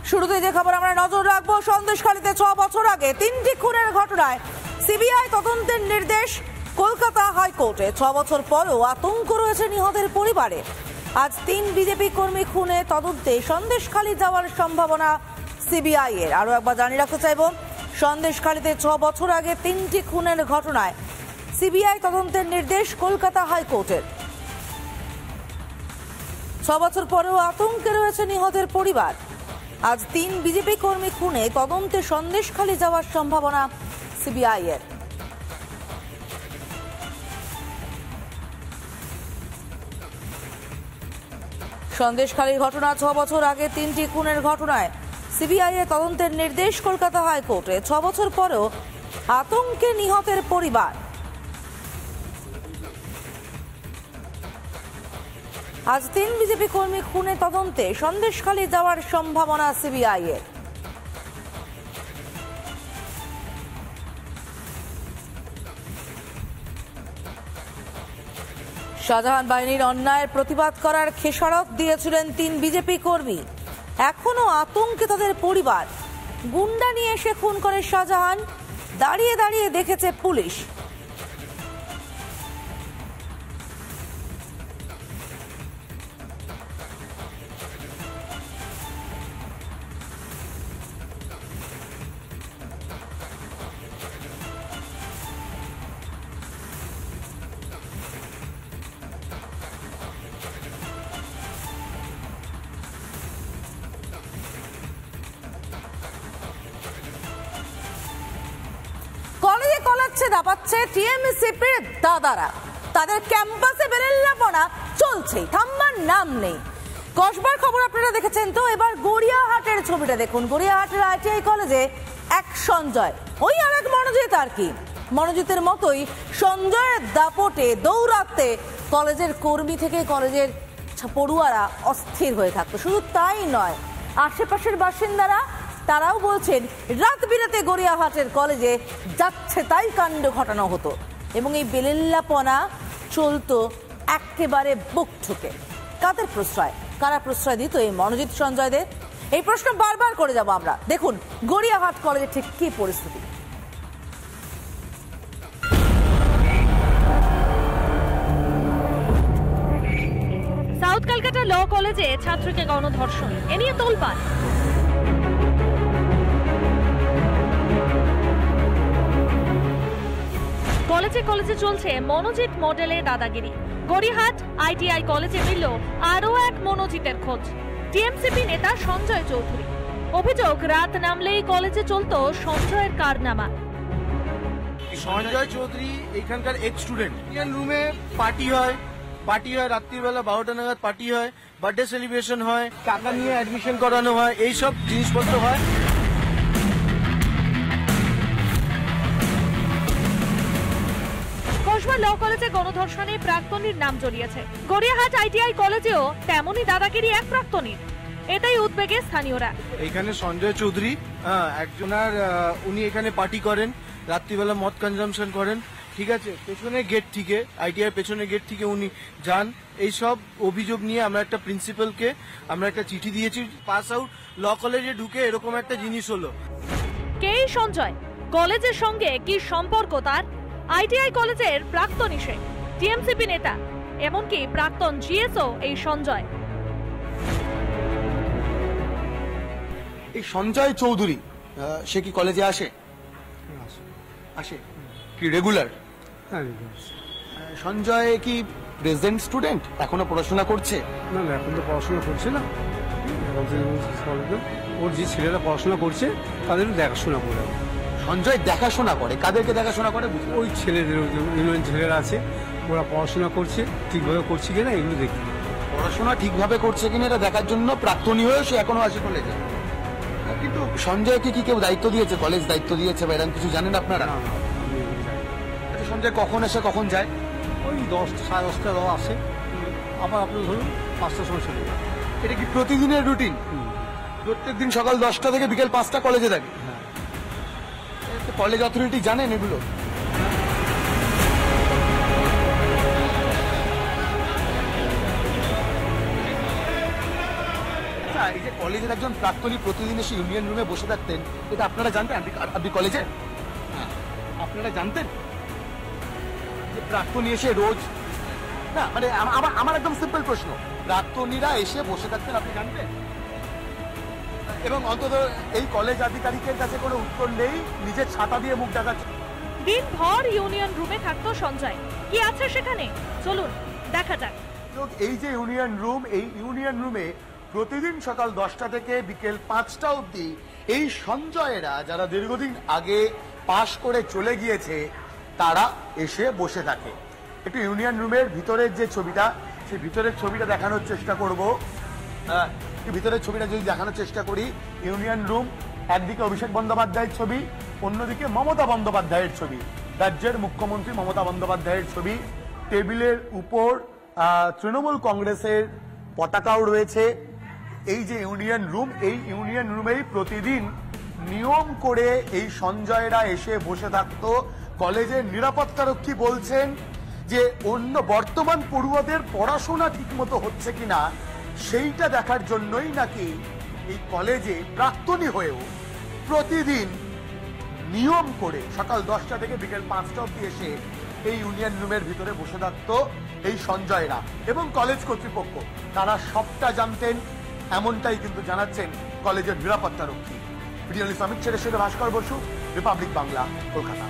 শুরুতে যে খবর আমরা নজর রাখবো, সন্দেশখালীতে 6 বছর আগে 3টি খুনের ঘটনায় সিবিআই তদন্তের নির্দেশ কলকাতা হাইকোর্টে। 6 বছর পরেও আতঙ্ক রয়েছে নিহতের পরিবারে। আজ 3 বিজেপি কর্মী খুনে তদন্তে সন্দেশখালী যাওয়ার সম্ভাবনা সিবিআই এর। আরো একবার জানিয়ে রাখতে চাইব, সন্দেশখালীতে 6 বছর আগে 3টি খুনের ঘটনায় সিবিআই তদন্তের নির্দেশ কলকাতা হাইকোর্টের। 6 বছর পরেও আতঙ্কে রয়েছে নিহতের পরিবার। আজ 3 বিজেপি কর্মী খুনে তদন্তে সন্দেশখালী যাওয়ার সম্ভাবনা সিবিআই এর। সন্দেশখালীর ঘটনা, 6 বছর আগে 3টি খুনের ঘটনায় সিবিআই এর তদন্তের নির্দেশ কলকাতা হাইকোর্টে। 6 বছর পরেও আতঙ্কে নিহতের পরিবার। আজ 3 বিজেপি কর্মী খুনে তদন্তে সন্দেশখালী যাওয়ার সম্ভাবনা সিবিআই এর। শাহজাহান বাহিনীর অন্যায়ের প্রতিবাদ করার খেসারত দিয়েছিলেন 3 বিজেপি কর্মী। এখনো আতঙ্কে তাদের পরিবার। গুন্ডা নিয়ে এসে খুন করে শাহজাহান, দাঁড়িয়ে দাঁড়িয়ে দেখেছে পুলিশ। কলেজে কলাচ্ছে দাপাচ্ছে টিএমসিপির দাদারা। তাদের ক্যাম্পাসে বেরেল্লাপনা চলছে, থামবার নাম নেই। কসবার খবর আপনারা দেখেছেন তো, এবার গড়িয়াহাটের ছবিটা দেখুন। গড়িয়াহাটের আইটিআই কলেজে এক সঞ্জয়, ওই আর এক মনোজিৎ আর কি। মনোজিতের মতোই সঞ্জয়ের দাপটে দৌড়াতে কলেজের কর্মী থেকে কলেজের পড়ুয়ারা অস্থির হয়ে থাকতো। শুধু তাই নয়, আশেপাশের বাসিন্দারা তারাও বলছেন রাত বিরাতে গড়িয়াহাটের কলেজে যাচ্ছে তাই কাণ্ড ঘটানো হতো এবং এই বেলেল্লাপনা চলতো একেবারে বুক ঠুকে। কাদের প্রশ্রয়, কারা প্রশ্রয় দিত এই মনোজিৎ সঞ্জয়দের? এই প্রশ্ন বারবার করে যাব আমরা। দেখুন গড়িয়াহাট কলেজে ঠিক কি পরিস্থিতি। সাউথ ক্যালকাটা ল কলেজে ছাত্রকে গণধর্ষণ, এ নিয়ে তোলপাড়। কলেজে কলেজে চলছে মনোজিৎ মডেলে দাদাগিরি। গড়িয়াহাট আইটিআই কলেজে মিলল আরও এক মনোজিতের খোঁজ, টিএমসিপি নেতা সঞ্জয় চৌধুরী। অভিযোগ, রাত নামলেই কলেজে চলতো সঞ্জয়ের কারনামা। সঞ্জয় চৌধুরী এখানকার এক্স স্টুডেন্ট। রুমে পার্টি হয় রাত্রিবেলা 12টা নাগাদ পার্টি হয়, বার্থডে সেলিব্রেশন হয়, টাকা নিয়ে অ্যাডমিশন করানো হয়, এইসব জিনিসপত্র হয়। কসবা ল কলেজে গণধর্ষণে প্রাক্তনীর নাম জড়িয়েছে। গড়িয়াহাট আইটিআই কলেজেও তেমনই দাদাগিরি এক প্রাক্তনীর। এটাই উদ্বেগে স্থানীয়রা। এখানে সঞ্জয় চৌধুরী একজনার, উনি এখানে পার্টি করেন, রাত্রিবেলা মদ কনজামশন করেন, ঠিক আছে। পেছনের গেট থেকে, আইটিআই পেছনের গেট থেকে উনি যান। এইসব অভিযোগ নিয়ে আমরা একটা প্রিন্সিপালকে আমরা একটা চিঠি দিয়েছি। পাস আউট ল কলেজে ঢুকে এরকম একটা জিনিস হলো। কে সঞ্জয়? কলেজের সঙ্গে কি সম্পর্ক তার? আইটিআই কলেজের প্রাক্তন সে, টিএমসিপি নেতা, এমনকি প্রাক্তন জিএসও এই সঞ্জয়। এই সঞ্জয় চৌধুরী সে কি কলেজে আসে? কি রেগুলার? সঞ্জয় কি প্রেজেন্ট স্টুডেন্ট? এখনো পড়াশোনা করছে? না, এখন তো পড়াশোনা করছে না। ওর যে ছেলেরা পড়াশোনা করছে তাদেরও দেখাশোনা করে। সঞ্জয় দেখাশোনা করে? কাদেরকে দেখাশোনা করে? ওই ছেলেদের ইউনিয়ন ছেলেরা আছে, ওরা পড়াশোনা করছে ঠিকভাবে করছে কিনা এগুলো দেখি। পড়াশোনা ঠিকভাবে করছে কিনা এটা দেখার জন্য প্রাক্তনী হয়েও সে এখনো আসে কলেজে। কিন্তু সঞ্জয়কে কি কেউ দায়িত্ব দিয়েছে, কলেজ দায়িত্ব দিয়েছে বা এরকম কিছু জানেন আপনারা? সঞ্জয় কখন এসে কখন যায়? ওই 10 সাড়ে 10টা আসে, আবার আপনি ধরুন 5টার সময় চলে যায়। এটা কি প্রতিদিনের রুটিন? প্রত্যেকদিন সকাল 10টা থেকে বিকেল 5টা কলেজে থাকে? কলেজ অথরিটি জানেন এগুলো? আচ্ছা, এই যে কলেজের একজন প্রাক্তনী প্রতিদিন এসে ইউনিয়ন রুমে বসে থাকতেন, এটা আপনারা জানতেন? আপনি কলেজে আপনারা জানতেন যে প্রাক্তনী এসে রোজ, না মানে আমার একদম সিম্পল প্রশ্ন, প্রাক্তনীরা এসে বসে থাকতেন আপনি জানতেন? এবং অন্তত এই কলেজ আধিকারিকের কাছে কোনো উত্তর নেই, নিজের ছাতা দিয়ে মুখ ঢাকাচ্ছে। দিনভর ইউনিয়ন রুমে থাকতো সঞ্জয়, কি আছে সেখানে চলুন দেখা যাক। এই যে ইউনিয়ন রুম, এই ইউনিয়ন রুমে প্রতিদিন সকাল 10টা থেকে বিকেল 5টা অবধি এই সঞ্জয়েরা, যারা দীর্ঘদিন আগে পাশ করে চলে গিয়েছে, তারা এসে বসে থাকে। একটু ইউনিয়ন রুমের ভিতরের যে ছবিটা, সেই ভিতরের ছবিটা দেখানোর চেষ্টা করব। ভিতরের ছবিটা যদি দেখানোর চেষ্টা করি, ইউনিয়ন রুম, একদিকে অভিষেক বন্দ্যোপাধ্যায়ের ছবি, অন্যদিকে মমতা বন্দ্যোপাধ্যায়ের ছবি, রাজ্যের মুখ্যমন্ত্রী মমতা বন্দ্যোপাধ্যায়ের ছবি। টেবিলের উপর তৃণমূল কংগ্রেসের পতাকাও রয়েছে। এই যে ইউনিয়ন রুম, এই ইউনিয়ন রুমেই প্রতিদিন নিয়ম করে এই সঞ্জয়রা এসে বসে থাকতো। কলেজের নিরাপত্তারক্ষী বলছেন যে অন্য বর্তমান পড়ুয়াদের পড়াশোনা ঠিকমতো হচ্ছে কিনা সেইটা দেখার জন্যই নাকি এই কলেজে প্রাক্তনী হয়েও প্রতিদিন নিয়ম করে সকাল 10টা থেকে বিকেল 5টা অবধি এসে এই ইউনিয়ন রুমের ভিতরে বসে থাকতো এই সঞ্জয়রা। এবং কলেজ কর্তৃপক্ষ তারা সবটা জানতেন, এমনটাই কিন্তু জানাচ্ছেন কলেজের নিরাপত্তারক্ষী। ভিডিও লিস্ট অমিত ছেড়ে ভাস্কর বসু, রিপাবলিক বাংলা, কলকাতা।